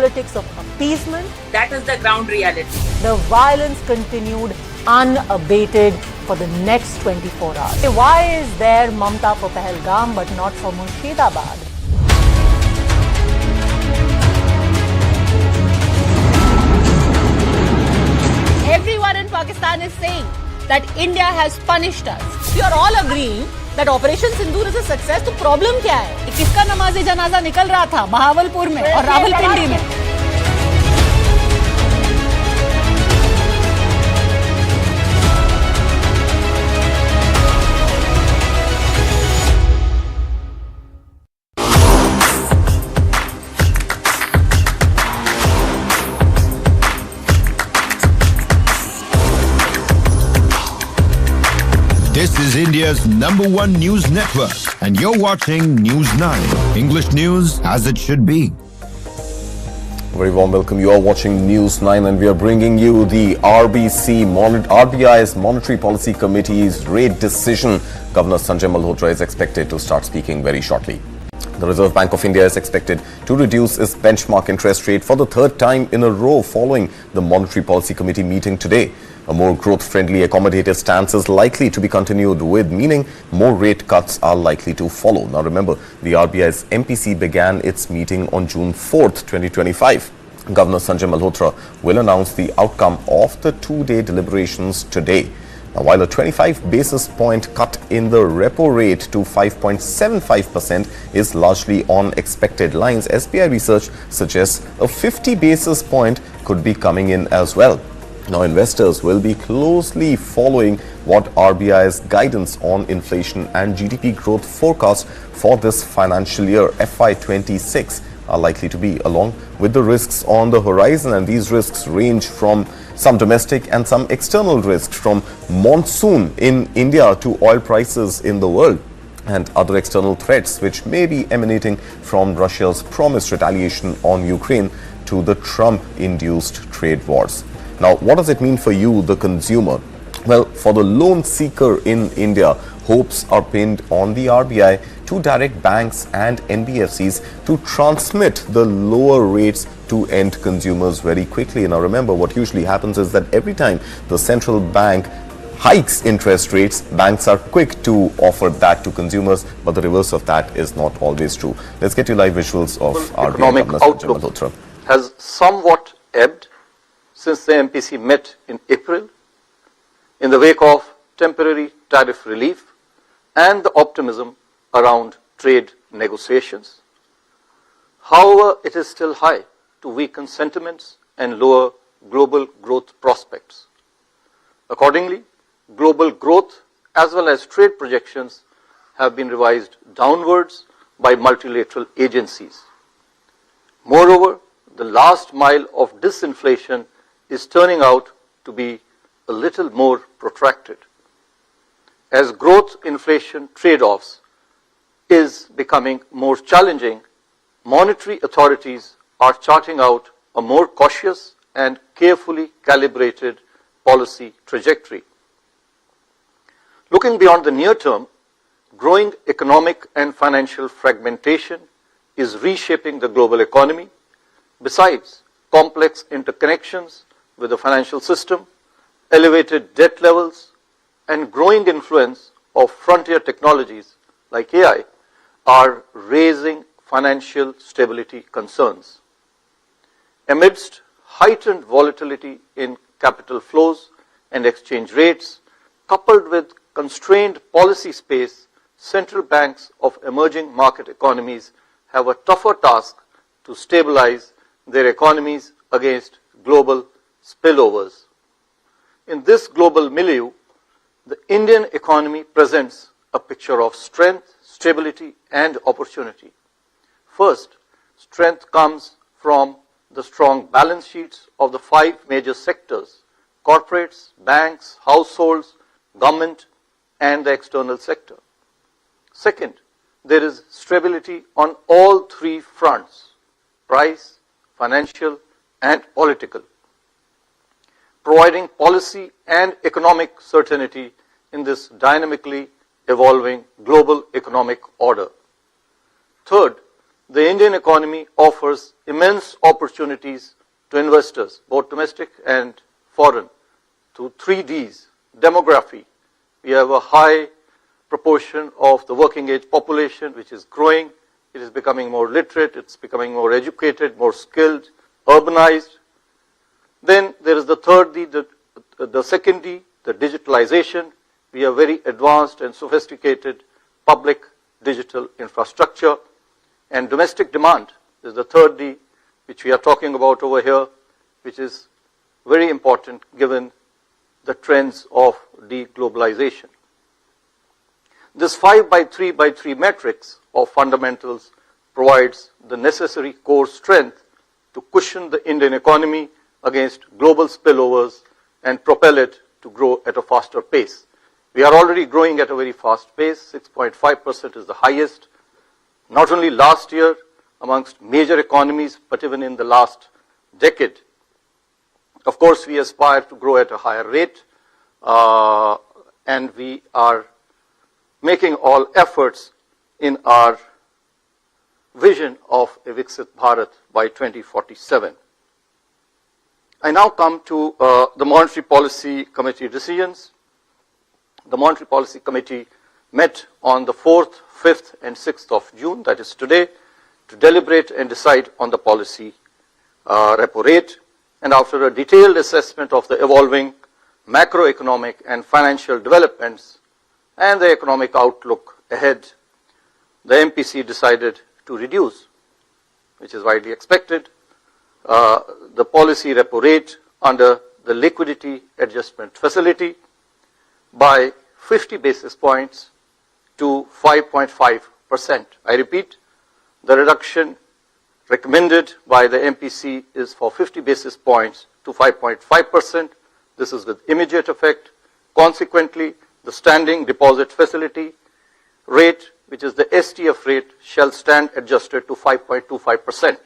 politics of appeasement. That is the ground reality. The violence continued unabated for the next 24 hours. Why is there Mamta for Pahalgam but not for Murshidabad? Everyone in Pakistan is saying that India has punished us. We are all agreeing that Operation Sindoor is a success. तो problem क्या है? किसका नमाज़े जनाजा निकल रहा था बहावलपुर में और रावलपिंडी में? This is India's #1 news network, and you're watching News 9. English news as it should be. Very warm welcome. You are watching News 9, and we are bringing you the RBI's Monetary Policy Committee's rate decision. Governor Sanjay Malhotra is expected to start speaking very shortly. The Reserve Bank of India is expected to reduce its benchmark interest rate for the third time in a row following the Monetary Policy Committee meeting today. A more growth-friendly, accommodative stance is likely to be continued with, meaning more rate cuts are likely to follow. Now remember, the RBI's MPC began its meeting on June 4th, 2025. Governor Sanjay Malhotra will announce the outcome of the two-day deliberations today. Now, while a 25 basis point cut in the repo rate to 5.75% is largely on expected lines, SBI Research suggests a 50 basis point could be coming in as well. Now, investors will be closely following what RBI's guidance on inflation and GDP growth forecast for this financial year, FY26, are likely to be, along with the risks on the horizon. And these risks range from some domestic and some external risks, from monsoon in India to oil prices in the world, and other external threats which may be emanating from Russia's promised retaliation on Ukraine to the Trump-induced trade wars. Now, what does it mean for you, the consumer? Well, for the loan seeker in India, hopes are pinned on the RBI to direct banks and NBFCs to transmit the lower rates to end consumers very quickly. Now, remember, what usually happens is that every time the central bank hikes interest rates, banks are quick to offer that to consumers, but the reverse of that is not always true. Let's get you live visuals of RBI Governor Sanjay Malhotra. Has somewhat ebbed since the MPC met in April, in the wake of temporary tariff relief and the optimism around trade negotiations. However, it is still high to weaken sentiments and lower global growth prospects. Accordingly, global growth as well as trade projections have been revised downwards by multilateral agencies. Moreover, the last mile of disinflation is turning out to be a little more protracted. As growth-inflation trade-offs is becoming more challenging, monetary authorities are charting out a more cautious and carefully calibrated policy trajectory. Looking beyond the near term, growing economic and financial fragmentation is reshaping the global economy. Besides complex interconnections with the financial system, elevated debt levels, and growing influence of frontier technologies like AI are raising financial stability concerns. Amidst heightened volatility in capital flows and exchange rates, coupled with constrained policy space, central banks of emerging market economies have a tougher task to stabilize their economies against global spillovers. In this global milieu, the Indian economy presents a picture of strength, stability, and opportunity. First, strength comes from the strong balance sheets of the 5 major sectors: corporates, banks, households, government, and the external sector. Second, there is stability on all 3 fronts: price, financial, and political, providing policy and economic certainty in this dynamically evolving global economic order. Third, the Indian economy offers immense opportunities to investors, both domestic and foreign, through 3Ds, demography. We have a high proportion of the working age population which is growing. It is becoming more literate, it's becoming more educated, more skilled, urbanized. Then there is the third D, the second D, the digitalization. We have very advanced and sophisticated public digital infrastructure. And domestic demand is the third D, which we are talking about over here, which is very important given the trends of deglobalization. This 5x3x3 matrix of fundamentals provides the necessary core strength to cushion the Indian economy against global spillovers and propel it to grow at a faster pace. We are already growing at a very fast pace. 6.5% is the highest, not only last year amongst major economies, but even in the last decade. Of course, we aspire to grow at a higher rate, and we are making all efforts in our vision of a Viksit Bharat by 2047. I now come to the Monetary Policy Committee decisions. The Monetary Policy Committee met on the 4th, 5th and 6th of June, that is today, to deliberate and decide on the policy repo rate. And after a detailed assessment of the evolving macroeconomic and financial developments and the economic outlook ahead, the MPC decided to reduce, which is widely expected, the policy repo rate under the liquidity adjustment facility by 50 basis points to 5.5%. I repeat, the reduction recommended by the MPC is for 50 basis points to 5.5%. This is with immediate effect. Consequently, the standing deposit facility rate, which is the STF rate, shall stand adjusted to 5.25%.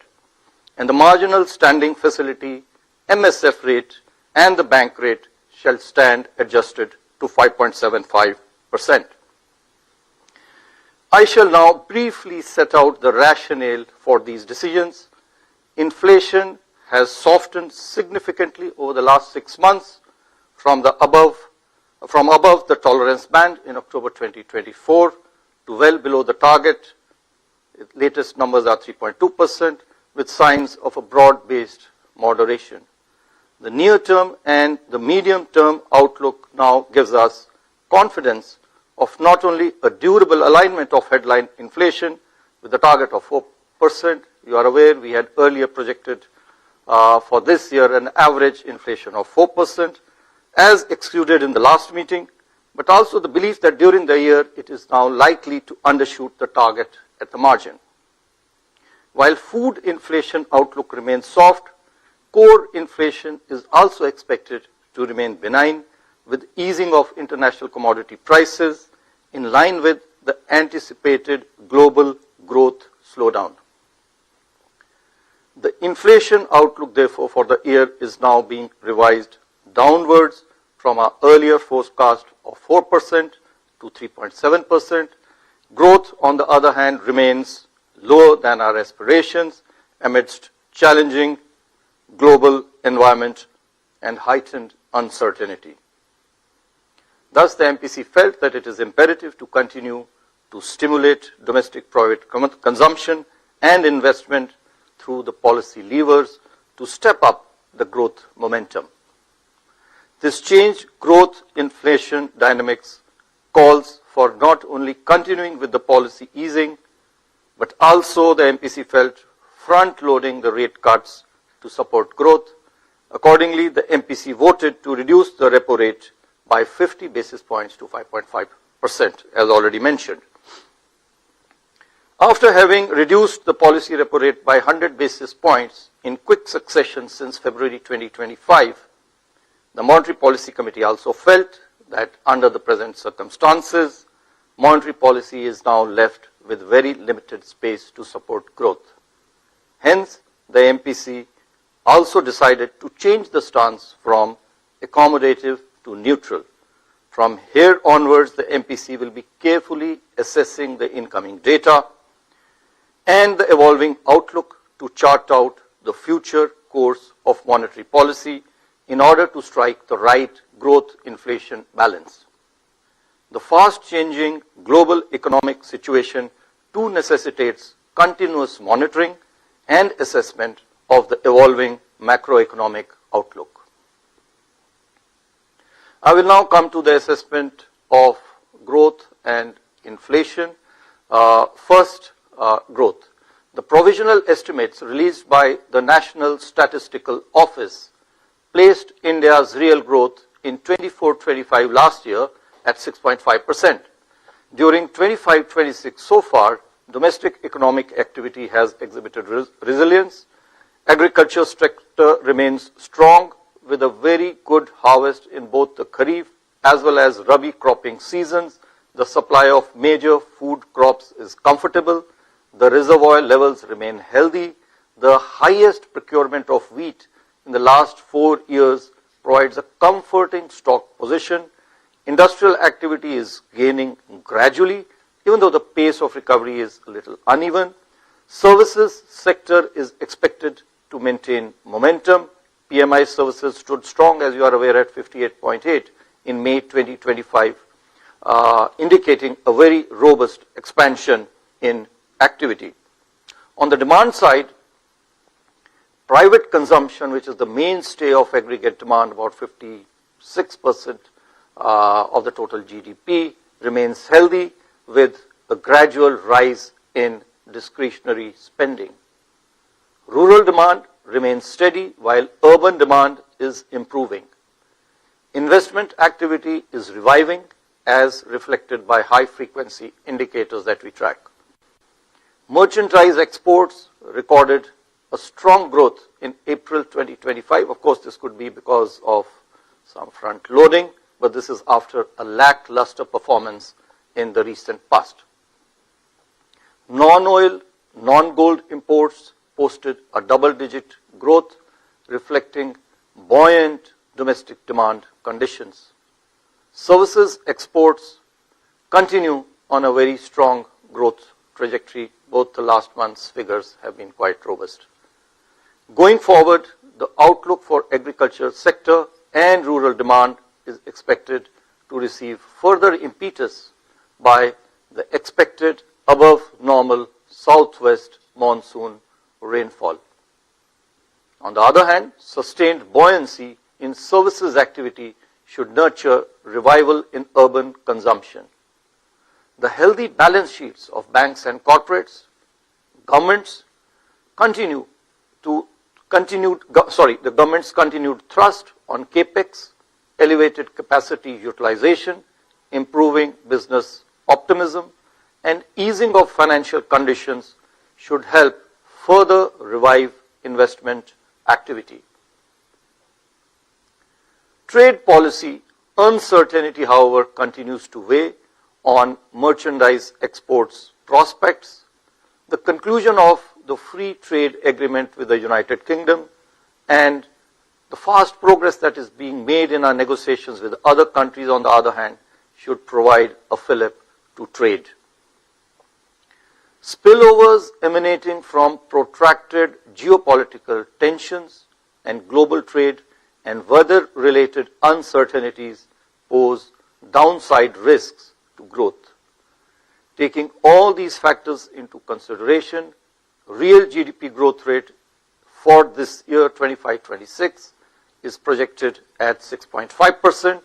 And the marginal standing facility MSF rate and the bank rate shall stand adjusted to 5.75%. I shall now briefly set out the rationale for these decisions. Inflation has softened significantly over the last 6 months from above the tolerance band in October 2024 to well below the target. Its latest numbers are 3.2%, with signs of a broad-based moderation. The near-term and the medium-term outlook now gives us confidence of not only a durable alignment of headline inflation with a target of 4%. You are aware we had earlier projected for this year an average inflation of 4%, as excluded in the last meeting, but also the belief that during the year it is now likely to undershoot the target at the margin. While food inflation outlook remains soft, core inflation is also expected to remain benign, with easing of international commodity prices in line with the anticipated global growth slowdown. The inflation outlook, therefore, for the year is now being revised downwards from our earlier forecast of 4% to 3.7%. Growth, on the other hand, remains lower than our aspirations amidst challenging global environment and heightened uncertainty. Thus, the MPC felt that it is imperative to continue to stimulate domestic private consumption and investment through the policy levers to step up the growth momentum. This changed growth inflation dynamics calls for not only continuing with the policy easing, but also the MPC felt front-loading the rate cuts to support growth. Accordingly, the MPC voted to reduce the repo rate by 50 basis points to 5.5%, as already mentioned. After having reduced the policy repo rate by 100 basis points in quick succession since February 2025, the Monetary Policy Committee also felt that under the present circumstances, monetary policy is now left with very limited space to support growth. Hence, the MPC also decided to change the stance from accommodative to neutral. From here onwards, the MPC will be carefully assessing the incoming data and the evolving outlook to chart out the future course of monetary policy in order to strike the right growth-inflation balance. The fast-changing global economic situation too necessitates continuous monitoring and assessment of the evolving macroeconomic outlook. I will now come to the assessment of growth and inflation. First, growth. The provisional estimates released by the National Statistical Office placed India's real growth in 24-25 last year at 6.5%. During 25-26 so far, domestic economic activity has exhibited resilience. Agriculture sector remains strong with a very good harvest in both the Kharif as well as Rabi cropping seasons. The supply of major food crops is comfortable. The reservoir levels remain healthy. The highest procurement of wheat in the last 4 years provides a comforting stock position. Industrial activity is gaining gradually, even though the pace of recovery is a little uneven. Services sector is expected to maintain momentum. PMI services stood strong, as you are aware, at 58.8 in May 2025, indicating a very robust expansion in activity. On the demand side, private consumption, which is the mainstay of aggregate demand, about 56% of the total GDP, remains healthy with a gradual rise in discretionary spending. Rural demand remains steady while urban demand is improving. Investment activity is reviving as reflected by high frequency indicators that we track. Merchandise exports recorded a strong growth in April 2025. Of course, this could be because of some front loading, but this is after a lackluster performance in the recent past. Non-oil, non-gold imports posted a double-digit growth, reflecting buoyant domestic demand conditions. Services exports continue on a very strong growth trajectory. Both the last month's figures have been quite robust. Going forward, the outlook for agriculture sector and rural demand is expected to receive further impetus by the expected above normal southwest monsoon rainfall. On the other hand, sustained buoyancy in services activity should nurture revival in urban consumption. The healthy balance sheets of banks and corporates, governments the government's continued thrust on capex, elevated capacity utilization, improving business optimism, and easing of financial conditions should help further revive investment activity. Trade policy uncertainty, however, continues to weigh on merchandise exports prospects. The conclusion of the free trade agreement with the United Kingdom and the fast progress that is being made in our negotiations with other countries, on the other hand, should provide a fillip to trade. Spillovers emanating from protracted geopolitical tensions and global trade and weather-related uncertainties pose downside risks to growth. Taking all these factors into consideration, real GDP growth rate for this year 25-26 is projected at 6.5%.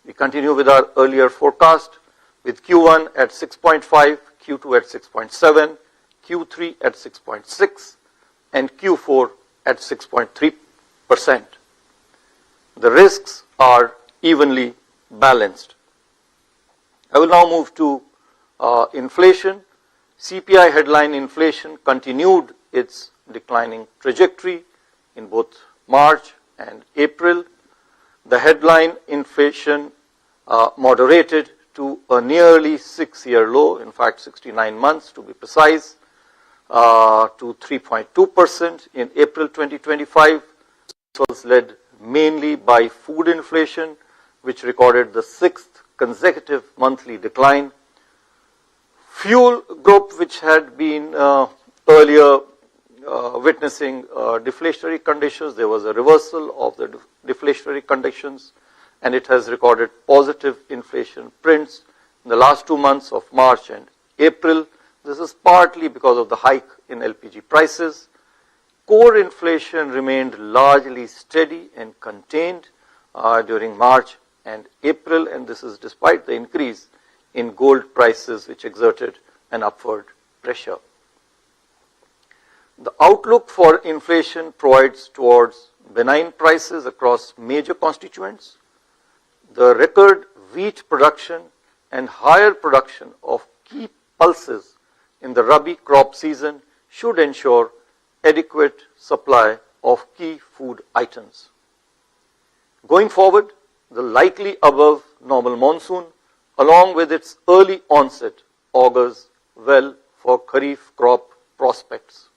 We continue with our earlier forecast with Q1 at 6.5, Q2 at 6.7, Q3 at 6.6, and Q4 at 6.3%. The risks are evenly balanced. I will now move to inflation. CPI headline inflation continued its declining trajectory in both March and April. The headline inflation moderated to a nearly 6-year low, in fact 69 months to be precise, to 3.2% in April 2025. This was led mainly by food inflation, which recorded the 6th consecutive monthly decline. Fuel group, which had been earlier witnessing deflationary conditions. There was a reversal of the deflationary conditions, and it has recorded positive inflation prints in the last 2 months of March and April. This is partly because of the hike in LPG prices. Core inflation remained largely steady and contained during March and April, and this is despite the increase in gold prices, which exerted an upward pressure. The outlook for inflation provides towards benign prices across major constituents. The record wheat production and higher production of key pulses in the Rabi crop season should ensure adequate supply of key food items. Going forward, the likely above normal monsoon, along with its early onset, augurs well for Kharif crop prospects.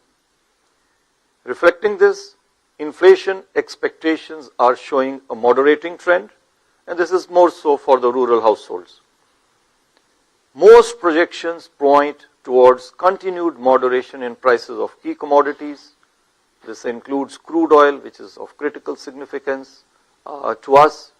Reflecting this, inflation expectations are showing a moderating trend, and this is more so for the rural households. Most projections point towards continued moderation in prices of key commodities. This includes crude oil, which is of critical significance to us.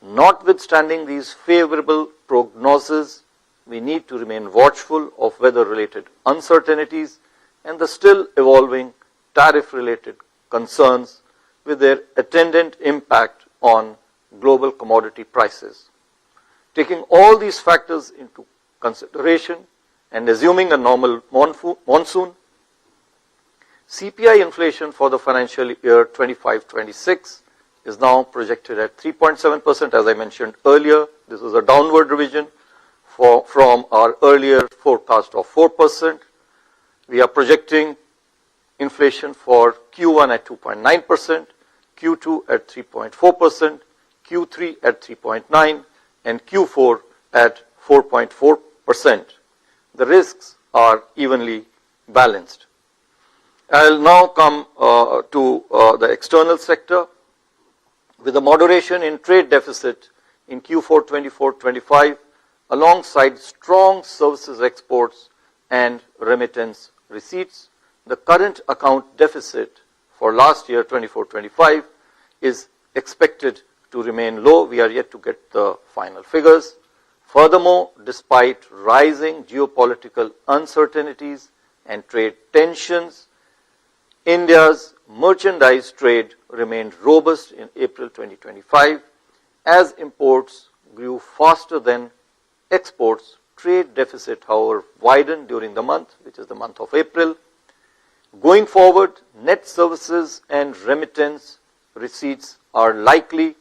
Notwithstanding these favorable prognoses, we need to remain watchful of weather-related uncertainties and the still evolving tariff-related concerns with their attendant impact on global commodity prices. Taking all these factors into consideration and assuming a normal monsoon, CPI inflation for the financial year 25-26 is now projected at 3.7%, as I mentioned earlier. This is a downward revision from our earlier forecast of 4%. We are projecting inflation for Q1 at 2.9%, Q2 at 3.4%, Q3 at 3.9%, and Q4 at 4.4%. The risks are evenly balanced. I'll now come to the external sector. With a moderation in trade deficit in Q4 24-25, alongside strong services exports and remittance receipts, the current account deficit for last year 24-25 is expected to remain low. We are yet to get the final figures. Furthermore, despite rising geopolitical uncertainties and trade tensions, India's merchandise trade remained robust in April 2025. As imports grew faster than exports, trade deficit, however, widened during the month, which is the month of April. Going forward, net services and remittance receipts are likely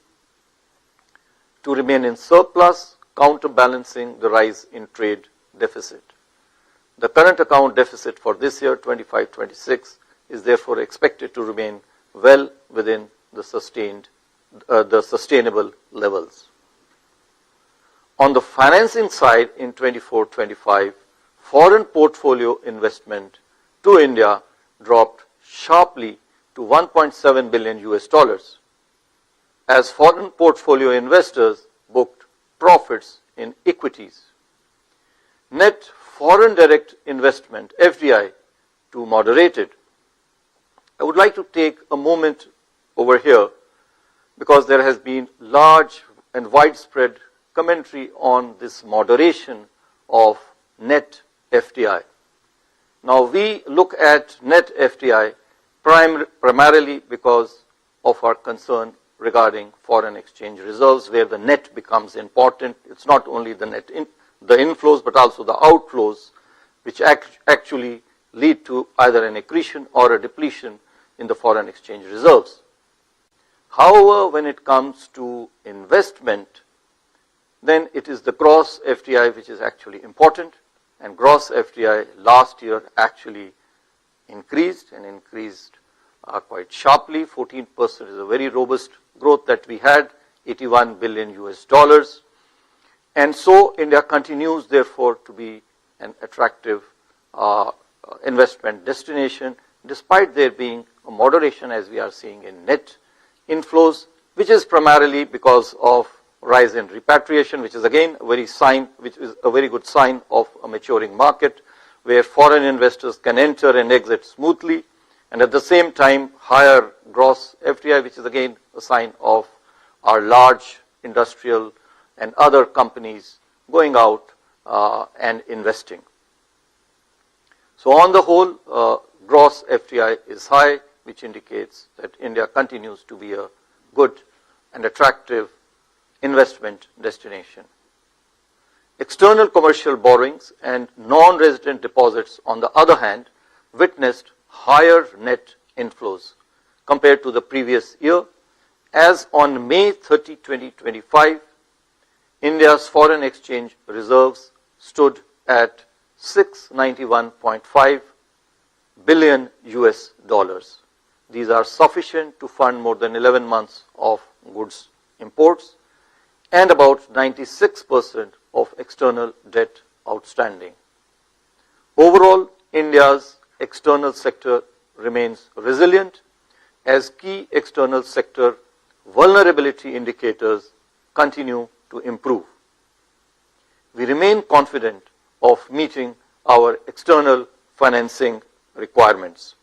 to remain in surplus, counterbalancing the rise in trade deficit. The current account deficit for this year, 25-26, is therefore expected to remain well within the sustainable levels. On the financing side, in 24-25, foreign portfolio investment to India dropped sharply to $1.7 billion, as foreign portfolio investors booked profits in equities. Net foreign direct investment, FDI, too moderated. I would like to take a moment over here because there has been large and widespread commentary on this moderation of net FDI. Now we look at net FDI primarily because of our concern regarding foreign exchange reserves, where the net becomes important. It's not only the net the inflows but also the outflows, which actually lead to either an accretion or a depletion in the foreign exchange reserves. However, when it comes to investment, then it is the gross FDI which is actually important, and gross FDI last year actually increased quite sharply. 14% is a very robust growth that we had, $81 billion. And so India continues therefore to be an attractive investment destination, despite there being a moderation, as we are seeing, in net inflows, which is primarily because of rise in repatriation, which is again a very good sign of a maturing market, where foreign investors can enter and exit smoothly, and at the same time higher gross FDI, which is again a sign of our large industrial and other companies going out and investing. So on the whole, gross FDI is high, which indicates that India continues to be a good and attractive investment destination. External commercial borrowings and non-resident deposits, on the other hand, witnessed higher net inflows compared to the previous year, as on May 30, 2025, India's foreign exchange reserves stood at $691.5 billion US dollars. These are sufficient to fund more than 11 months of goods imports and about 96% of external debt outstanding. Overall, India's external sector remains resilient as key external sector vulnerability indicators continue to improve. We remain confident of meeting our external financing requirements.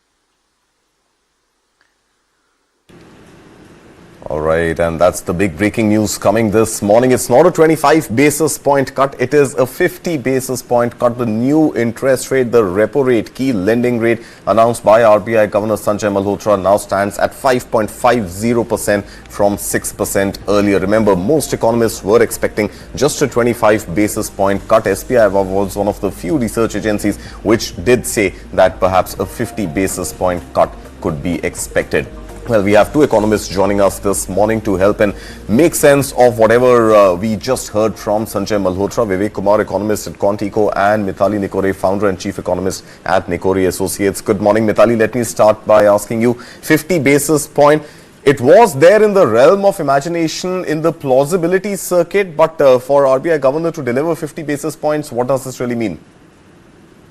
All right, and that's the big breaking news coming this morning. It's not a 25 basis point cut, it is a 50 basis point cut. The new interest rate, the repo rate, key lending rate announced by RBI Governor Sanjay Malhotra, now stands at 5.50% from 6% earlier. Remember, most economists were expecting just a 25 basis point cut. SBI was one of the few research agencies which did say that perhaps a 50 basis point cut could be expected. Well, we have two economists joining us this morning to help and make sense of whatever we just heard from Sanjay Malhotra, Vivek Kumar, economist at Contico, and Mithali Nikore, founder and chief economist at Nikore Associates. Good morning, Mithali. Let me start by asking you, 50 basis point. It was there in the realm of imagination in the plausibility circuit, but for RBI governor to deliver 50 basis points, what does this really mean?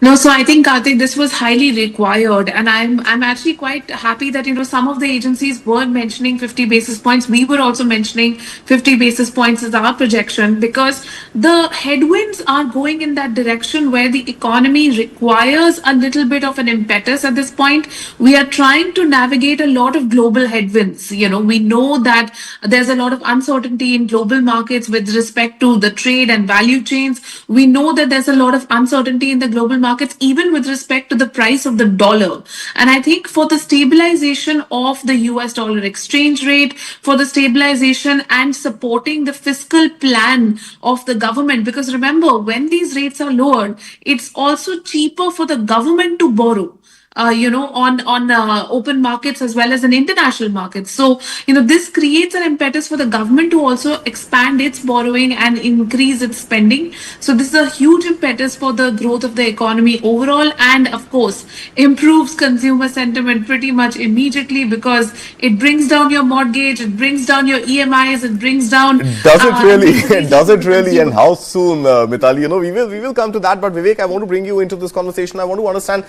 No, so I think, Karthik, this was highly required, and I'm actually quite happy that, some of the agencies were mentioning 50 basis points. We were also mentioning 50 basis points as our projection, because the headwinds are going in that direction where the economy requires a little bit of an impetus at this point. We are trying to navigate a lot of global headwinds. We know that there's a lot of uncertainty in global markets with respect to the trade and value chains. We know that there's a lot of uncertainty in the global markets, even with respect to the price of the dollar. And I think for the stabilization of the US dollar exchange rate, for the stabilization and supporting the fiscal plan of the government, because remember, when these rates are lowered, it's also cheaper for the government to borrow. On open markets as well as in international markets. So, this creates an impetus for the government to also expand its borrowing and increase its spending. So, this is a huge impetus for the growth of the economy overall, and of course, improves consumer sentiment pretty much immediately, because it brings down your mortgage, it brings down your EMIs, it brings down... Does it really? Does it really? And how soon, Mithali? We will come to that, but Vivek, I want to bring you into this conversation. I want to understand,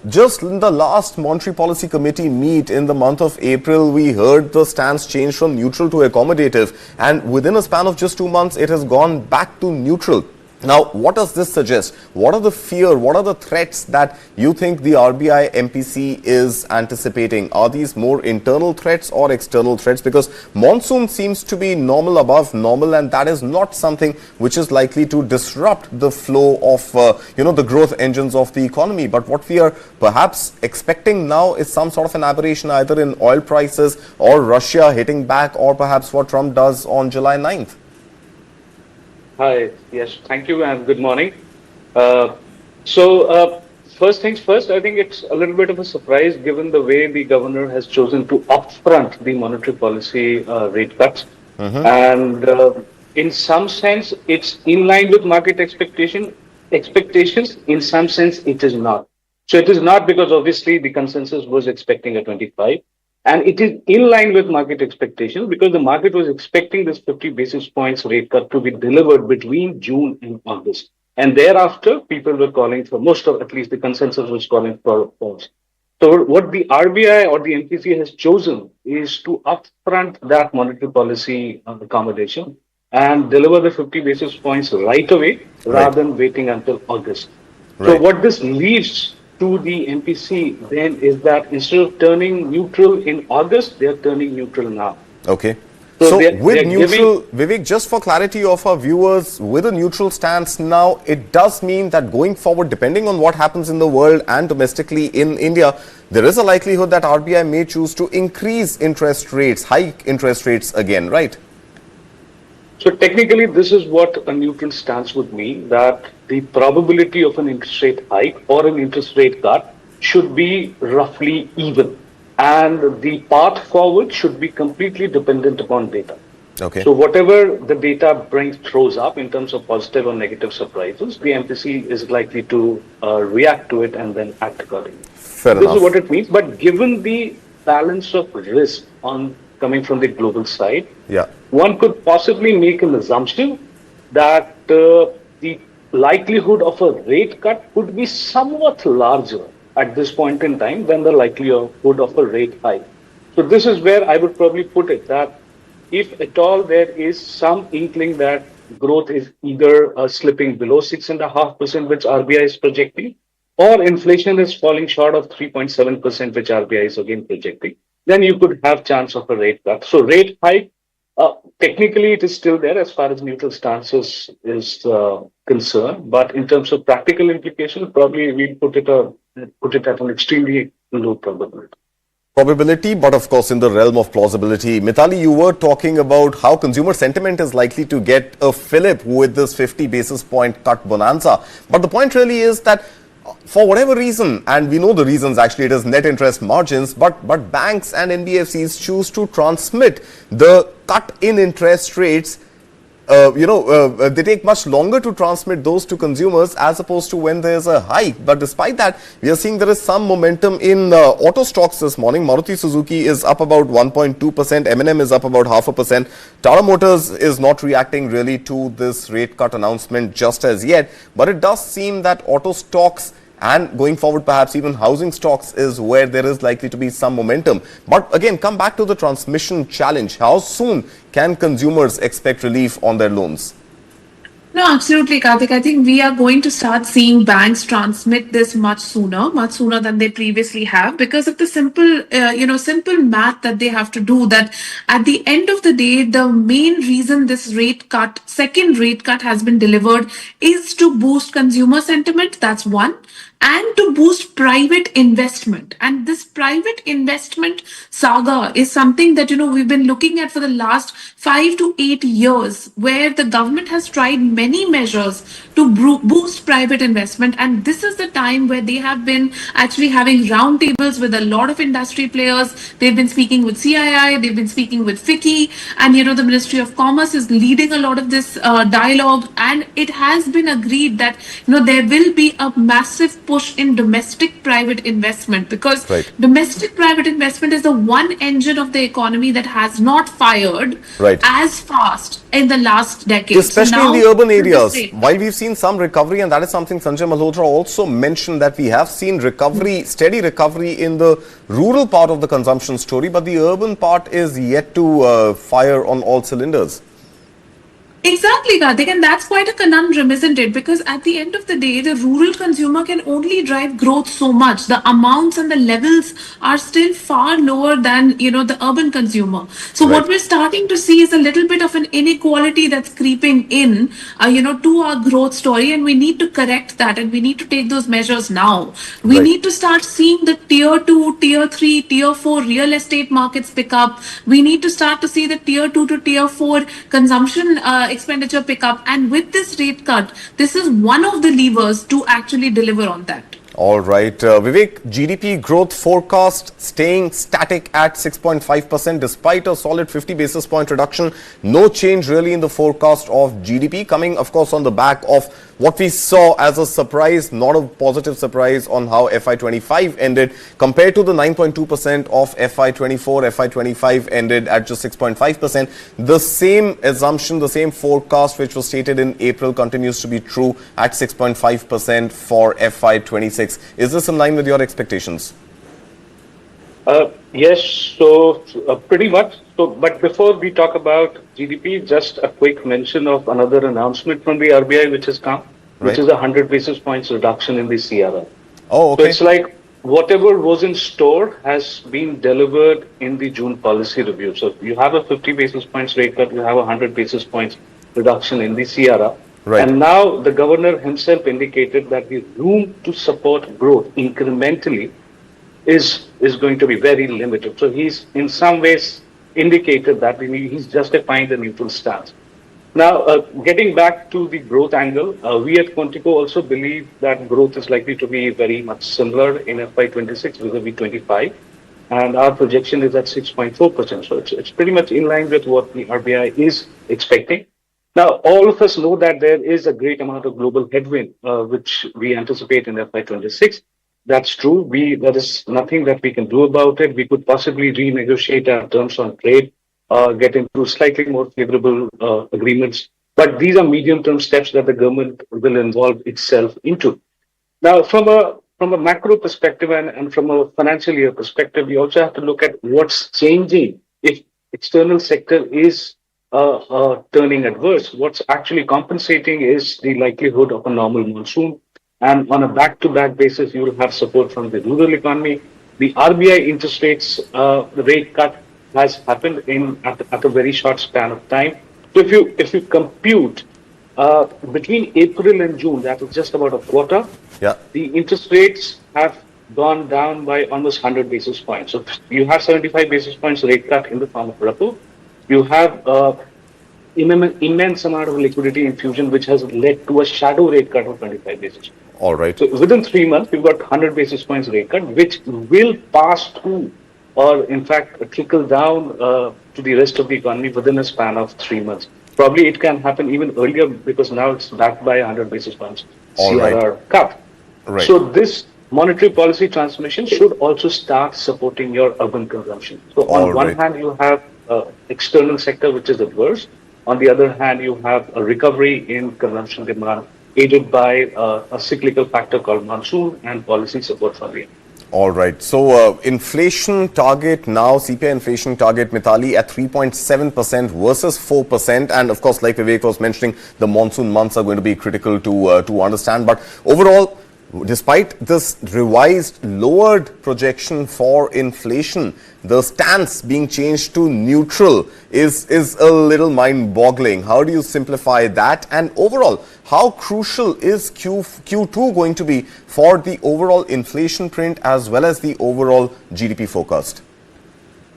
just in the last Monetary Policy Committee meet in the month of April, we heard the stance change from neutral to accommodative, and within a span of just 2 months, it has gone back to neutral. Now, what does this suggest? What are the fear, what are the threats that you think the RBI MPC is anticipating? Are these more internal threats or external threats? Because monsoon seems to be normal above normal, and that is not something which is likely to disrupt the flow of, the growth engines of the economy. But what we are perhaps expecting now is some sort of an aberration either in oil prices or Russia hitting back, or perhaps what Trump does on July 9th. Hi, yes, thank you and good morning. First things first, I think it's a little bit of a surprise given the way the governor has chosen to upfront the monetary policy rate cuts. And in some sense, it's in line with market expectations. In some sense, it is not. So it is not, because obviously the consensus was expecting a 25. And it is in line with market expectations, because the market was expecting this 50 basis points rate cut to be delivered between June and August. And thereafter, people were calling for, at least the consensus was calling for pause. So what the RBI or the MPC has chosen is to upfront that monetary policy accommodation and deliver the 50 basis points right away, rather than waiting until August. So Right. what this leaves to the MPC then is that instead of turning neutral in August, they are turning neutral now. Okay. So So they're with neutral, giving, Vivek, just for clarity of our viewers, with a neutral stance now, it does mean that going forward, depending on what happens in the world and domestically in India, there is a likelihood that RBI may choose to increase interest rates, hike interest rates again, right? so technically this is what a neutral stance would mean, that the probability of an interest rate hike or an interest rate cut should be roughly even. And the path forward should be completely dependent upon data. Okay. So whatever the data throws up in terms of positive or negative surprises, the MPC is likely to react to it and then act accordingly. Fair This enough. is what it means. But given the balance of risk on coming from the global side, Yeah. one could possibly make an assumption that the likelihood of a rate cut would be somewhat larger at this point in time than the likelihood of a rate hike. So this is where I would probably put it, that if at all there is some inkling that growth is either slipping below 6.5%, which RBI is projecting, or inflation is falling short of 3.7%, which RBI is again projecting, then you could have chance of a rate cut. So rate hike, technically it is still there as far as neutral stance is concerned, but in terms of practical implications, probably we put it at an extremely low probability. Probability, but of course in the realm of plausibility. Mitali, you were talking about how consumer sentiment is likely to get a fillip with this 50 basis point cut bonanza. But the point really is that for whatever reason, and we know the reasons, actually it is net interest margins, but banks and NBFCs choose to transmit the cut in interest rates. They take much longer to transmit those to consumers as opposed to when there's a hike. But despite that, we are seeing there is some momentum in auto stocks this morning. Maruti Suzuki is up about 1.2%. M&M is up about 0.5%. Tata Motors is not reacting really to this rate cut announcement just as yet. But it does seem that auto stocks and going forward, perhaps even housing stocks is where there is likely to be some momentum. But again, come back to the transmission challenge. How soon can consumers expect relief on their loans? No, absolutely, Karthik. I think we are going to start seeing banks transmit this much sooner than they previously have, because of the simple math that they have to do. That at the end of the day, the main reason this second rate cut has been delivered is to boost consumer sentiment. That's one. And to boost private investment. And this private investment saga is something that, we've been looking at for the last 5 to 8 years, where the government has tried many measures to boost private investment. And this is the time where they have been actually having roundtables with a lot of industry players. They've been speaking with CII, they've been speaking with FICCI, and, the Ministry of Commerce is leading a lot of this dialogue. And it has been agreed that, there will be a massive push in domestic private investment, because domestic private investment is the one engine of the economy that has not fired as fast in the last decade. Especially in the urban areas. While we've seen some recovery, and that is something Sanjay Malhotra also mentioned, that we have seen steady recovery in the rural part of the consumption story, but the urban part is yet to fire on all cylinders. Exactly, Karthik, and that's quite a conundrum, isn't it? Because at the end of the day, the rural consumer can only drive growth so much. The amounts and the levels are still far lower than, the urban consumer. So what we're starting to see is a little bit of an inequality that's creeping in, to our growth story, and we need to correct that, and we need to take those measures now. We need to start seeing the tier 2, tier 3, tier 4 real estate markets pick up. We need to start to see the tier 2 to tier 4 consumption expenditure pick up, and with this rate cut, this is one of the levers to actually deliver on that. All right. Vivek, GDP growth forecast staying static at 6.5% despite a solid 50 basis point reduction. No change really in the forecast of GDP, coming, of course, on the back of what we saw as a surprise, not a positive surprise, on how FY25 ended compared to the 9.2% of FY24. FY25 ended at just 6.5%. The same assumption, the same forecast which was stated in April continues to be true at 6.5% for FY26. Is this in line with your expectations? Yes, so pretty much. So, but before we talk about GDP, just a quick mention of another announcement from the RBI which has come. which is a 100 basis points reduction in the CRR. Oh, So okay. it's like whatever was in store has been delivered in the June policy review. So you have a 50 basis points rate cut, you have a 100 basis points reduction in the CRR. Right. And now the governor himself indicated that the room to support growth incrementally is going to be very limited. So he's in some ways indicated that he's justifying the neutral stance. Now, getting back to the growth angle, we at Quantico also believe that growth is likely to be very much similar in FY26 vis-a-vis 25, and our projection is at 6.4%. So it's pretty much in line with what the RBI is expecting. Now, all of us know that there is a great amount of global headwind, which we anticipate in FY26. That's true. There is nothing that we can do about it. We could possibly renegotiate our terms on trade, get into slightly more favorable agreements. But these are medium-term steps that the government will involve itself into. Now, from a macro perspective and from a financial year perspective, we also have to look at what's changing. If external sector is turning adverse, what's actually compensating is the likelihood of a normal monsoon. And on a back-to-back basis, you will have support from the rural economy. The RBI interest rates rate cut has happened at a very short span of time. So if you compute between April and June, that is just about a quarter. Yeah. The interest rates have gone down by almost 100 basis points. So you have 75 basis points rate cut in the form of Repo. You have immense amount of liquidity infusion, which has led to a shadow rate cut of 25 basis points. All right. So within 3 months, we've got 100 basis points rate cut, which will pass through or in fact trickle down to the rest of the economy within a span of 3 months. Probably it can happen even earlier because now it's backed by 100 basis points CRR cut. Right. So this monetary policy transmission should also start supporting your urban consumption. So on one hand, you have external sector, which is adverse. On the other hand, you have a recovery in consumption demand aided by a cyclical factor called monsoon and policy support from the. All right. So inflation target now, CPI inflation target, Mithali, at 3.7% versus 4%. And of course, like Vivek was mentioning, the monsoon months are going to be critical to understand. But overall, despite this revised, lowered projection for inflation, the stance being changed to neutral is a little mind-boggling. How do you simplify that? And overall, how crucial is Q2 going to be for the overall inflation print as well as the overall GDP forecast?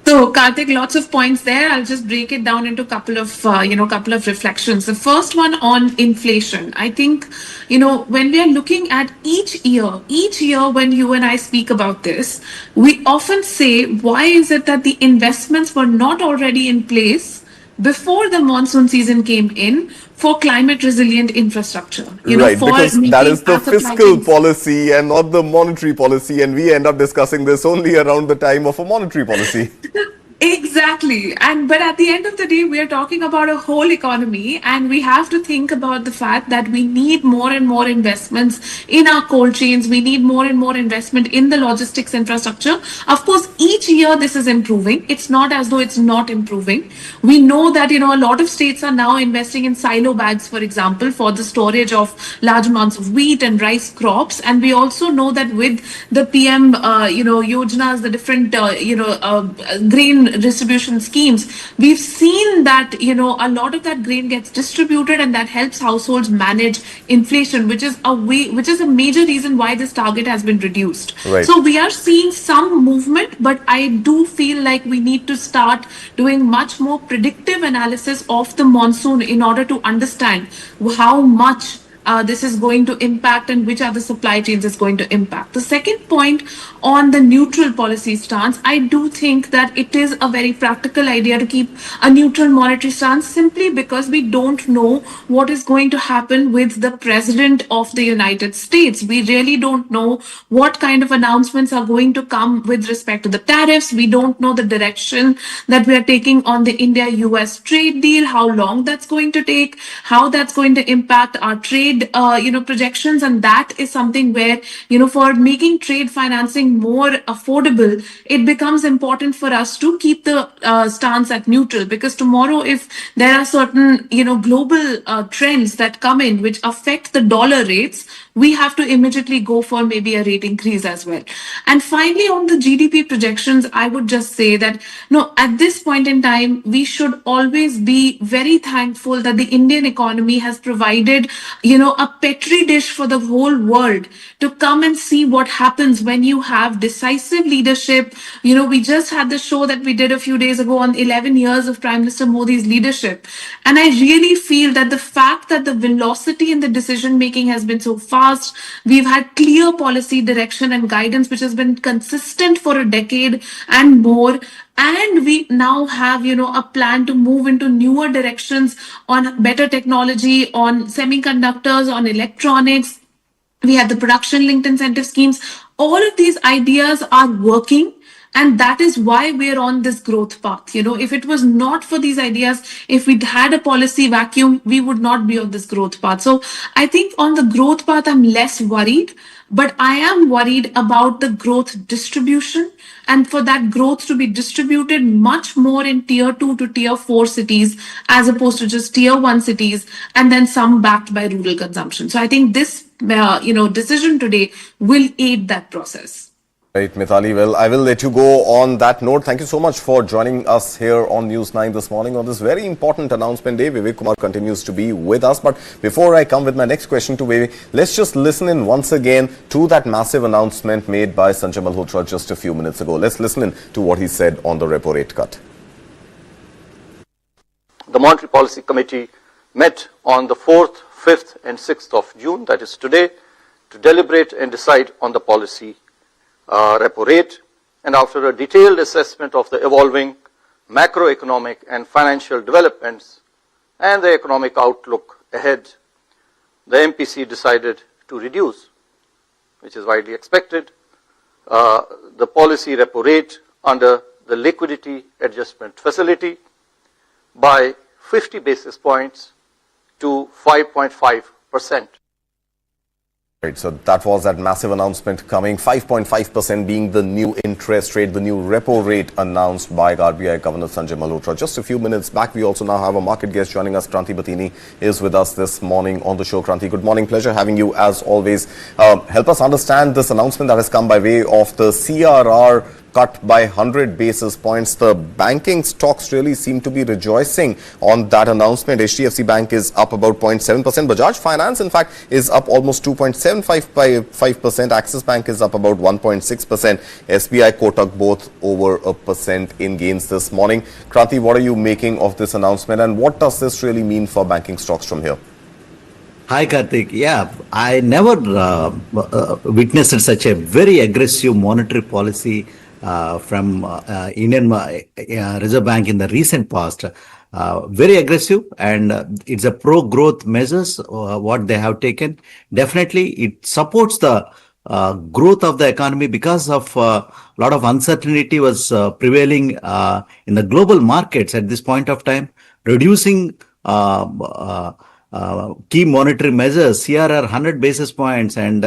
So, Karthik, lots of points there. I'll just break it down into a couple of reflections. The first one on inflation. I think, when we are looking at each year when you and I speak about this, we often say, why is it that the investments were not already in place before the monsoon season came in for climate resilient infrastructure? Because that is the fiscal policy and not the monetary policy, and we end up discussing this only around the time of a monetary policy. Exactly. But at the end of the day, we are talking about a whole economy, and we have to think about the fact that we need more and more investments in our cold chains. We need more and more investment in the logistics infrastructure. Of course, each year this is improving. It's not as though it's not improving. We know that, a lot of states are now investing in silo bags, for example, for the storage of large amounts of wheat and rice crops. And we also know that with the PM, yojanas, the different, grain distribution schemes, we've seen that a lot of that grain gets distributed, and that helps households manage inflation, which is a major reason why this target has been reduced. Right. So we are seeing some movement, but I do feel like we need to start doing much more predictive analysis of the monsoon in order to understand how much this is going to impact and which other supply chains is going to impact. The second point on the neutral policy stance, I do think that it is a very practical idea to keep a neutral monetary stance, simply because we don't know what is going to happen with the president of the United States. We really don't know what kind of announcements are going to come with respect to the tariffs. We don't know the direction that we are taking on the India-US trade deal, how long that's going to take, how that's going to impact our trade trade, projections, and that is something where, for making trade financing more affordable, it becomes important for us to keep the stance at neutral, because tomorrow, if there are certain, global trends that come in which affect the dollar rates, we have to immediately go for maybe a rate increase as well. And finally, on the GDP projections, I would just say that, no, at this point in time, we should always be very thankful that the Indian economy has provided, a petri dish for the whole world to come and see what happens when you have decisive leadership. We just had the show that we did a few days ago on 11 years of Prime Minister Modi's leadership. And I really feel that the fact that the velocity in the decision making has been so fast, we've had clear policy direction and guidance which has been consistent for a decade and more. And we now have, a plan to move into newer directions on better technology, on semiconductors, on electronics. We have the production linked incentive schemes. All of these ideas are working. And that is why we're on this growth path. If it was not for these ideas, if we'd had a policy vacuum, we would not be on this growth path. So I think on the growth path, I'm less worried, but I am worried about the growth distribution, and for that growth to be distributed much more in tier 2 to tier 4 cities, as opposed to just tier 1 cities, and then some backed by rural consumption. So I think this, decision today will aid that process. Right, Mithali, well, I will let you go on that note. Thank you so much for joining us here on News 9 this morning on this very important announcement day. Vivek Kumar continues to be with us. But before I come with my next question to Vivek, let's just listen in once again to that massive announcement made by Sanjay Malhotra just a few minutes ago. Let's listen in to what he said on the repo rate cut. The Monetary Policy Committee met on the 4th, 5th and 6th of June, that is today, to deliberate and decide on the policy repo rate, and after a detailed assessment of the evolving macroeconomic and financial developments and the economic outlook ahead, the MPC decided to reduce, which is widely expected, the policy repo rate under the liquidity adjustment facility by 50 basis points to 5.5%. Right, so that was that massive announcement coming, 5.5% being the new interest rate, the new repo rate announced by RBI Governor Sanjay Malhotra. Just a few minutes back, we also now have a market guest joining us. Kranti Batini is with us this morning on the show. Kranti, good morning. Pleasure having you as always. Help us understand this announcement that has come by way of the CRR cut by 100 basis points. The banking stocks really seem to be rejoicing on that announcement. HDFC Bank is up about 0.7%. Bajaj Finance, in fact, is up almost 2.75%. Axis Bank is up about 1.6%. SBI, Kotak, both over 1% in gains this morning. Kranti, what are you making of this announcement, and what does this really mean for banking stocks from here? Hi, Karthik. Yeah, I never witnessed such a very aggressive monetary policy from Indian Reserve Bank in the recent past. Very aggressive, and it's a pro-growth measures what they have taken. Definitely, it supports the growth of the economy because of a lot of uncertainty was prevailing in the global markets at this point of time. Reducing key monetary measures, CRR 100 basis points and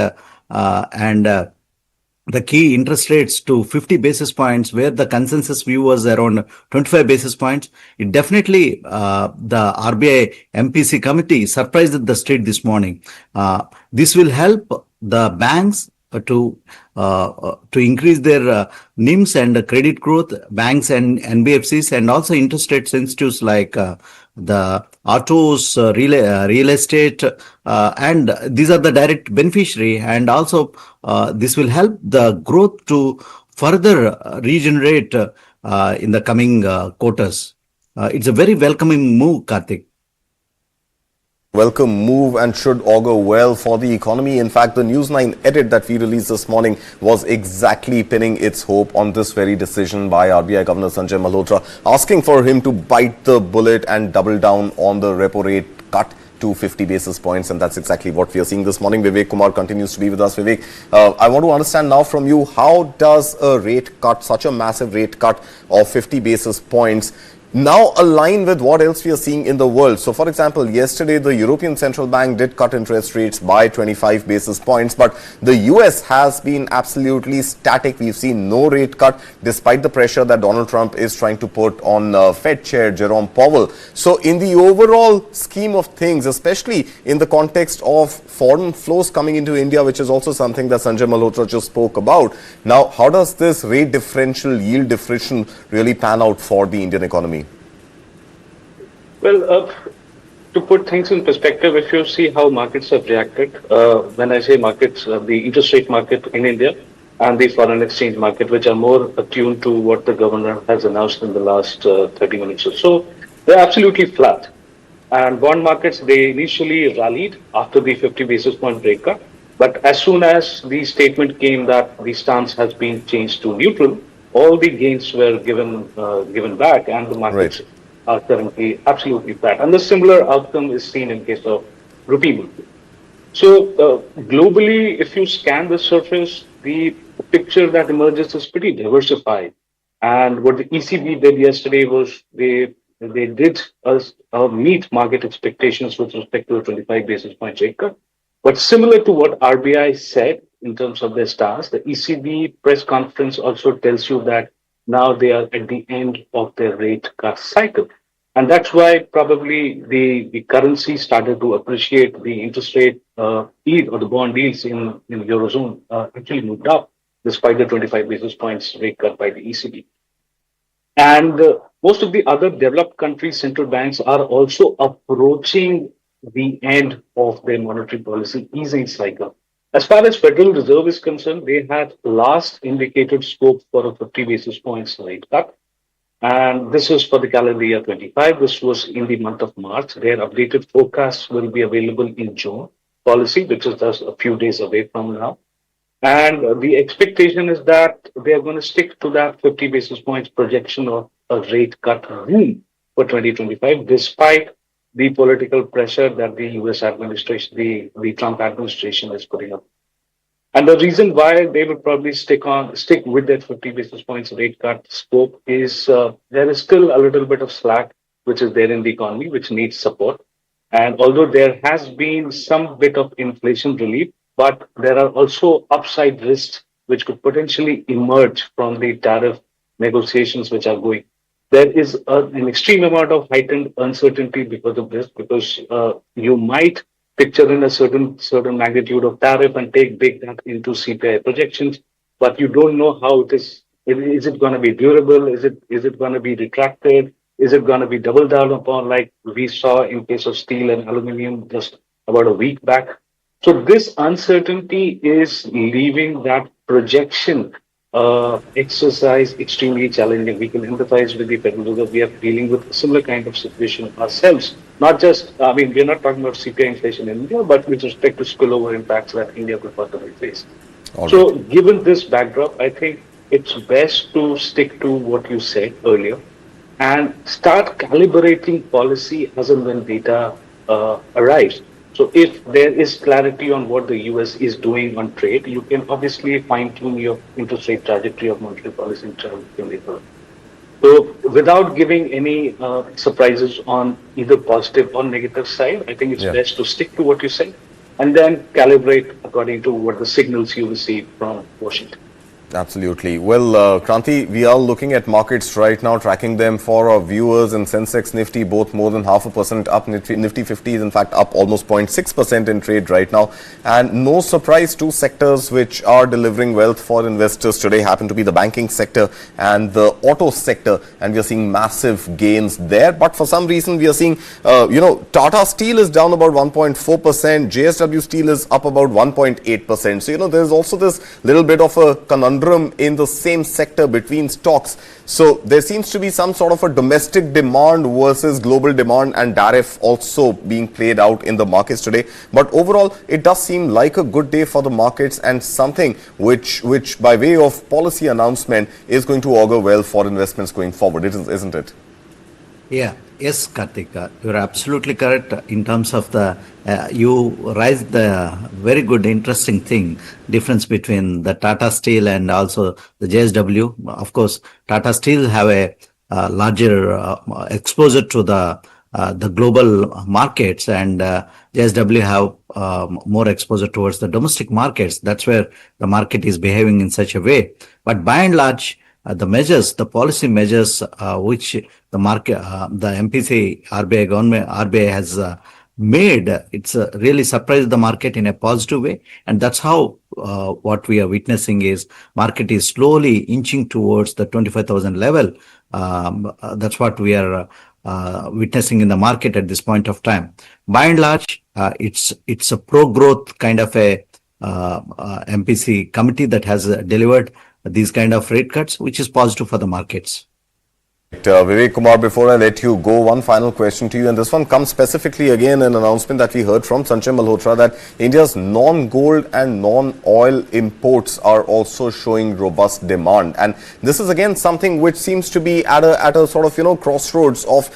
the key interest rates to 50 basis points, where the consensus view was around 25 basis points. It definitely, the RBI MPC committee surprised the street this morning. This will help the banks to increase their NIMs and credit growth, banks and NBFCs, and also interest rate sensitives like the autos, real estate, and these are the direct beneficiary. And also this will help the growth to further regenerate in the coming quarters. It's a very welcoming move, Karthik. Welcome move and should augur well for the economy. In fact, the News 9 edit that we released this morning was exactly pinning its hope on this very decision by RBI Governor Sanjay Malhotra, asking for him to bite the bullet and double down on the repo rate cut to 50 basis points, and that's exactly what we are seeing this morning. Vivek Kumar continues to be with us. Vivek, I want to understand now from you, how does a rate cut, such a massive rate cut of 50 basis points, now align with what else we are seeing in the world. So, for example, yesterday the European Central Bank did cut interest rates by 25 basis points, but the US has been absolutely static. We've seen no rate cut despite the pressure that Donald Trump is trying to put on Fed Chair Jerome Powell. So, in the overall scheme of things, especially in the context of foreign flows coming into India, which is also something that Sanjay Malhotra just spoke about, now how does this rate differential, yield differential really pan out for the Indian economy? Well, to put things in perspective, if you see how markets have reacted, when I say markets, the interest rate market in India and the foreign exchange market, which are more attuned to what the governor has announced in the last 30 minutes or so, they're absolutely flat. And bond markets, they initially rallied after the 50 basis point rate cut. But as soon as the statement came that the stance has been changed to neutral, all the gains were given back, and the markets are currently absolutely flat. And the similar outcome is seen in case of rupee movement. So globally, if you scan the surface, the picture that emerges is pretty diversified. And what the ECB did yesterday was they did meet market expectations with respect to a 25 basis point rate cut. But similar to what RBI said in terms of their stance, the ECB press conference also tells you that now they are at the end of their rate cut cycle. And that's why probably the currency started to appreciate. The interest rate yield or the bond yields in the Eurozone actually moved up despite the 25 basis points rate cut by the ECB. And most of the other developed countries' central banks are also approaching the end of their monetary policy easing cycle. As far as Federal Reserve is concerned, they had last indicated scope for a 50 basis points rate cut. And this was for the calendar year 25. This was in the month of March. Their updated forecasts will be available in June policy, which is just a few days away from now. And the expectation is that they are going to stick to that 50 basis points projection of a rate cut room for 2025, despite the political pressure that the US administration, the Trump administration is putting up. And the reason why they would probably stick with that 50 basis points rate cut scope is there is still a little bit of slack which is there in the economy, which needs support. And although there has been some bit of inflation relief, but there are also upside risks which could potentially emerge from the tariff negotiations which are going. There is an extreme amount of heightened uncertainty because of this, because you might picture in a certain magnitude of tariff and bake that into CPI projections, but you don't know how it is. Is it going to be durable? Is it going to be retracted? Is it going to be doubled down upon, like we saw in case of steel and aluminum just about a week back? So this uncertainty is leaving that projection exercise extremely challenging. We can empathize with the Federal Reserve. We are dealing with a similar kind of situation ourselves. Not just, we're not talking about CPI inflation in India, but with respect to spillover impacts that India could possibly face. So given this backdrop, I think it's best to stick to what you said earlier and start calibrating policy as and when data arrives. So if there is clarity on what the US is doing on trade, you can obviously fine-tune your interest rate trajectory of monetary policy in terms of. So without giving any surprises on either positive or negative side, I think it's best to stick to what you say and then calibrate according to what the signals you receive from Washington. Absolutely. Well, Kranti, we are looking at markets right now, tracking them for our viewers, and Sensex, Nifty both more than 0.5% up. Nifty 50 is in fact up almost 0.6% in trade right now. And no surprise, two sectors which are delivering wealth for investors today happen to be the banking sector and the auto sector. And we are seeing massive gains there. But for some reason, we are seeing, Tata Steel is down about 1.4%. JSW Steel is up about 1.8%. So, there's also this little bit of a conundrum in the same sector between stocks. So there seems to be some sort of a domestic demand versus global demand and tariff also being played out in the markets today. But overall, it does seem like a good day for the markets and something which by way of policy announcement is going to augur well for investments going forward, isn't it? Yeah. Yes, Karthik, you're absolutely correct in terms of you raised the very good, interesting thing, difference between the Tata Steel and also the JSW. Of course, Tata Steel have a larger exposure to the global markets, and JSW have more exposure towards the domestic markets. That's where the market is behaving in such a way. But by and large, the policy measures which the market, the MPC RBI government, RBI has made, it's really surprised the market in a positive way, and that's how what we are witnessing is market is slowly inching towards the 25,000 level. That's what we are witnessing in the market at this point of time. By and large, it's a pro-growth kind of a MPC committee that has delivered these kind of rate cuts, which is positive for the markets. Vivek Kumar, before I let you go, one final question to you, and this one comes specifically again an announcement that we heard from Sanjay Malhotra that India's non-gold and non-oil imports are also showing robust demand, and this is again something which seems to be at a sort of crossroads of,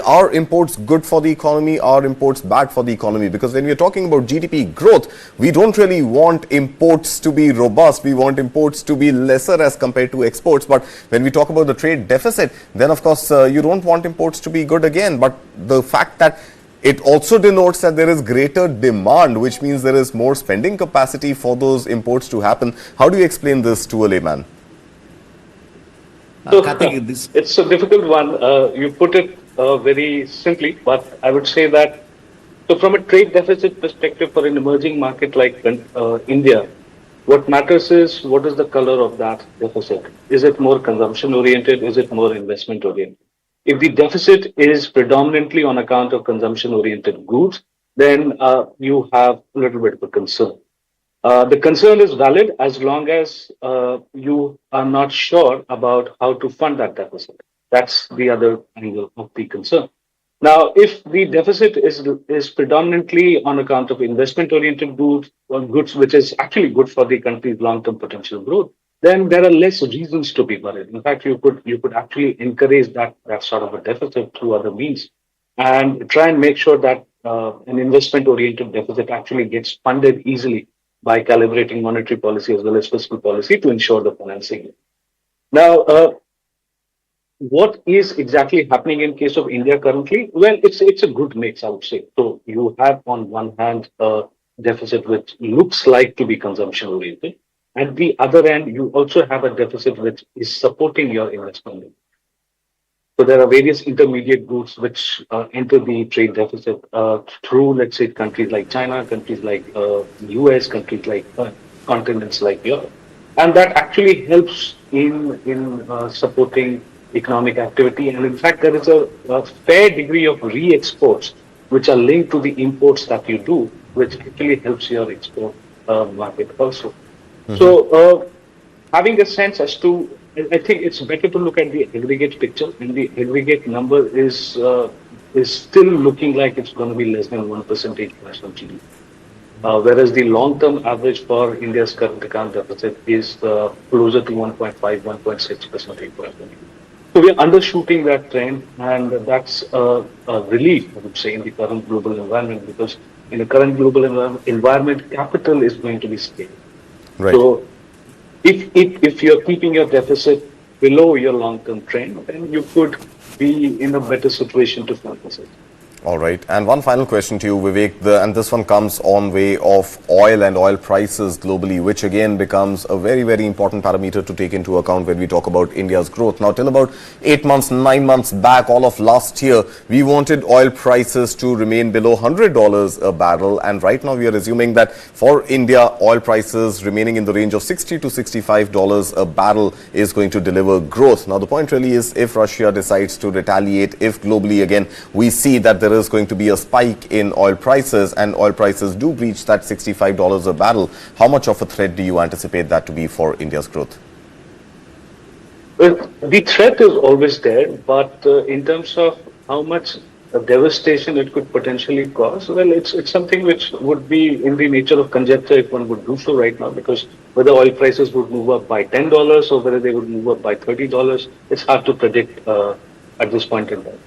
are imports good for the economy, are imports bad for the economy? Because when we're talking about GDP growth, we don't really want imports to be robust, we want imports to be lesser as compared to exports. But when we talk about the trade deficit, then of course you don't want imports to be good again. But the fact that it also denotes that there is greater demand, which means there is more spending capacity for those imports to happen. How do you explain this to a layman? So, it's a difficult one. You put it very simply, but I would say that, so from a trade deficit perspective for an emerging market like India, what matters is what is the color of that deficit? Is it more consumption oriented? Is it more investment oriented? If the deficit is predominantly on account of consumption oriented goods, then you have a little bit of a concern. The concern is valid as long as you are not sure about how to fund that deficit. That's the other angle of the concern. Now, if the deficit is predominantly on account of investment-oriented goods, or goods which is actually good for the country's long-term potential growth, then there are less reasons to be worried. In fact, you could actually encourage that sort of a deficit through other means, and try and make sure that an investment-oriented deficit actually gets funded easily by calibrating monetary policy as well as fiscal policy to ensure the financing. Now, what is exactly happening in case of India currently? Well, it's a good mix, I would say. So you have on one hand a deficit which looks like to be consumption oriented. At the other end, you also have a deficit which is supporting your investment. So there are various intermediate goods which enter the trade deficit through, let's say, countries like China, countries like US, countries like continents like Europe. And that actually helps in supporting economic activity. And in fact, there is a fair degree of re-exports which are linked to the imports that you do, which actually helps your export market also. Mm-hmm. So having a sense as to, I think it's better to look at the aggregate picture, and the aggregate number is still looking like it's going to be less than 1% international GDP. Whereas the long-term average for India's current account deficit is closer to 1.5, 1.6%. So we are undershooting that trend, and that's a relief, I would say, in the current global environment, because in the current global environment, capital is going to be scarce. Right. So if you're keeping your deficit below your long-term trend, then you could be in a better situation to focus it. All right. And one final question to you, Vivek, and this one comes on way of oil and oil prices globally, which again becomes a very, very important parameter to take into account when we talk about India's growth. Now, till about 8 months, 9 months back, all of last year, we wanted oil prices to remain below $100 a barrel. And right now, we are assuming that for India, oil prices remaining in the range of $60 to $65 a barrel is going to deliver growth. Now, the point really is, if Russia decides to retaliate, if globally, again, we see that there is going to be a spike in oil prices and oil prices do breach that $65 a barrel, how much of a threat do you anticipate that to be for India's growth? Well, the threat is always there, but in terms of how much devastation it could potentially cause, well, it's something which would be in the nature of conjecture if one would do so right now, because whether oil prices would move up by $10 or whether they would move up by $30, it's hard to predict at this point in time.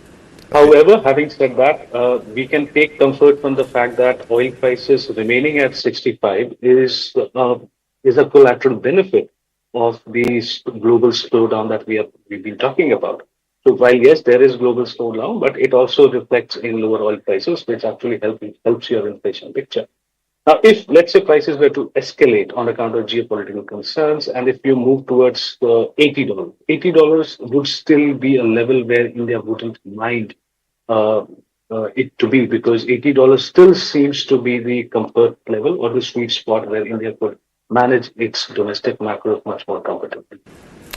However, having said that, we can take comfort from the fact that oil prices remaining at 65 is a collateral benefit of the global slowdown that we've been talking about. So while yes, there is global slowdown, but it also reflects in lower oil prices, which actually helps your inflation picture. Now, if let's say prices were to escalate on account of geopolitical concerns, and if you move towards $80 would still be a level where India wouldn't mind uh, it to be, because $80 still seems to be the comfort level or the sweet spot where India could manage its domestic macros much more comfortably.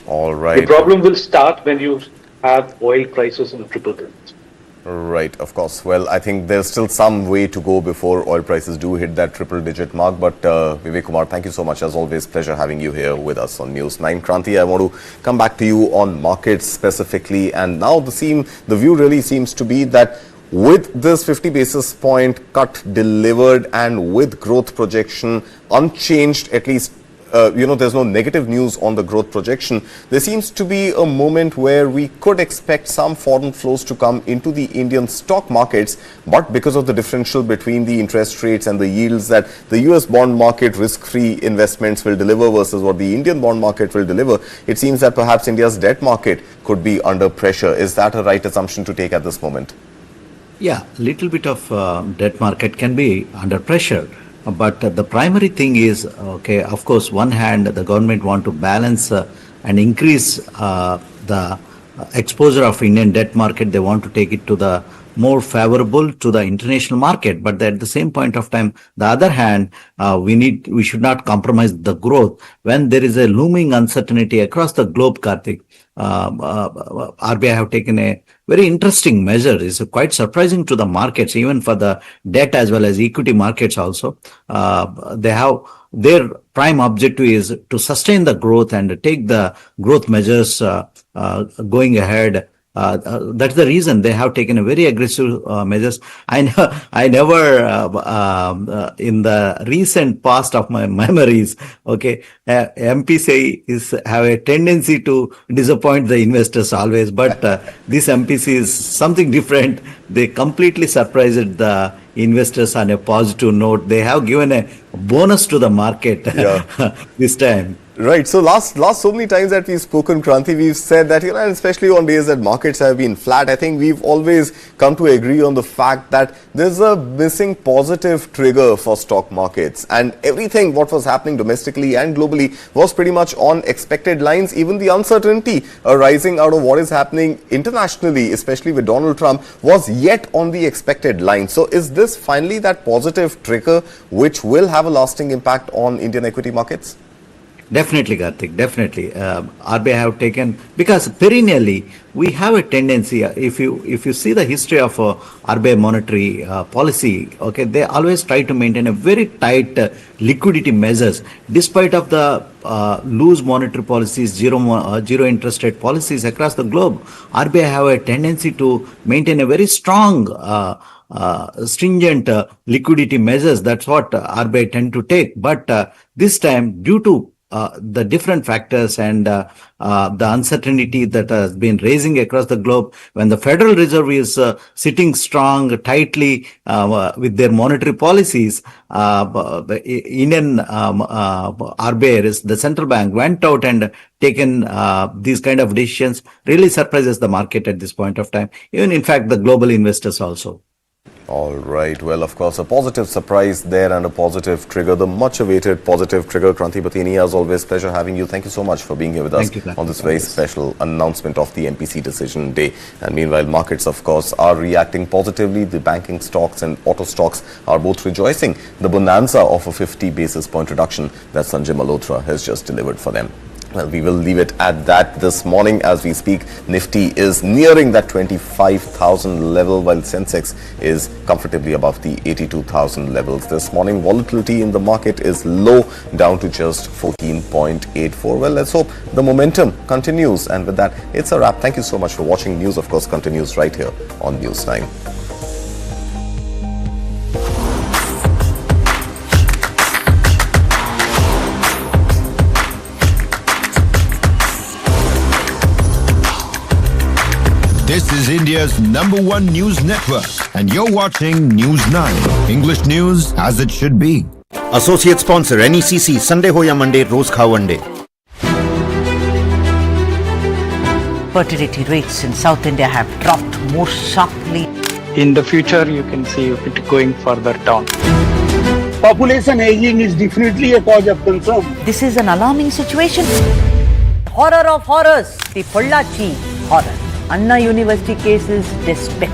All The right. problem will start when you have oil prices in triple digits. Right, of course. Well, I think there's still some way to go before oil prices do hit that triple-digit mark. But Vivek Kumar, thank you so much. As always, pleasure having you here with us on News 9. Kranti, I want to come back to you on markets specifically. And now the view really seems to be that with this 50 basis point cut delivered and with growth projection unchanged, at least there's no negative news on the growth projection, there seems to be a moment where we could expect some foreign flows to come into the Indian stock markets, but because of the differential between the interest rates and the yields that the US bond market risk-free investments will deliver versus what the Indian bond market will deliver, it seems that perhaps India's debt market could be under pressure. Is that a right assumption to take at this moment? Yeah, little bit of debt market can be under pressure. But the primary thing is, okay, of course, one hand, the government want to balance and increase the exposure of Indian debt market. They want to take it to the more favorable to the international market. But at the same point of time, the other hand, we should not compromise the growth when there is a looming uncertainty across the globe, Karthik. RBI have taken a very interesting measure. It's quite surprising to the markets, even for the debt as well as equity markets also. They have their prime objective is to sustain the growth and take the growth measures going ahead. That's the reason they have taken a very aggressive measures. I never in the recent past of my memories, okay, MPC have a tendency to disappoint the investors always, but this MPC is something different. They completely surprised the investors on a positive note. They have given a bonus to the market this time. Right. So last so many times that we've spoken, Kranti, we've said that, and especially on days that markets have been flat, I think we've always come to agree on the fact that there's a missing positive trigger for stock markets, and everything what was happening domestically and globally was pretty much on expected lines. Even the uncertainty arising out of what is happening internationally, especially with Donald Trump, was yet on the expected line. So is this finally that positive trigger which will have a lasting impact on Indian equity markets? Definitely, Karthik, definitely. RBI have taken, because perennially we have a tendency, if you see the history of RBI monetary policy, okay, they always try to maintain a very tight liquidity measures, despite of the loose monetary policies, zero interest rate policies across the globe. RBI have a tendency to maintain a very strong stringent liquidity measures. That's what RBI tend to take. But this time, due to the different factors and the uncertainty that has been raising across the globe, when the Federal Reserve is sitting strong, tightly with their monetary policies, the Indian RBI, the central bank, went out and taken these kind of decisions, really surprises the market at this point of time. Even in fact, the global investors also. All right. Well, of course, a positive surprise there and a positive trigger, the much-awaited positive trigger. Kranti Batini, as always, pleasure having you. Thank you so much for being here with us on this very special announcement of the MPC decision day. And meanwhile, markets, of course, are reacting positively. The banking stocks and auto stocks are both rejoicing the bonanza of a 50 basis point reduction that Sanjay Malhotra has just delivered for them. Well, we will leave it at that this morning. As we speak, Nifty is nearing that 25,000 level, while Sensex is comfortably above the 82,000 levels. This morning, volatility in the market is low, down to just 14.84. Well, let's hope the momentum continues. And with that, it's a wrap. Thank you so much for watching. News, of course, continues right here on News 9. This is India's #1 news network, and you're watching News 9. English news as it should be. Associate sponsor NECC, Sunday ho ya Monday, रोज खाओ अंडे. fertility rates in South India have dropped more sharply. In the future, you can see it going further down. Population aging is definitely a cause of concern. This is an alarming situation. Horror of horrors, the Pollachi horror. Anna University case is despicable.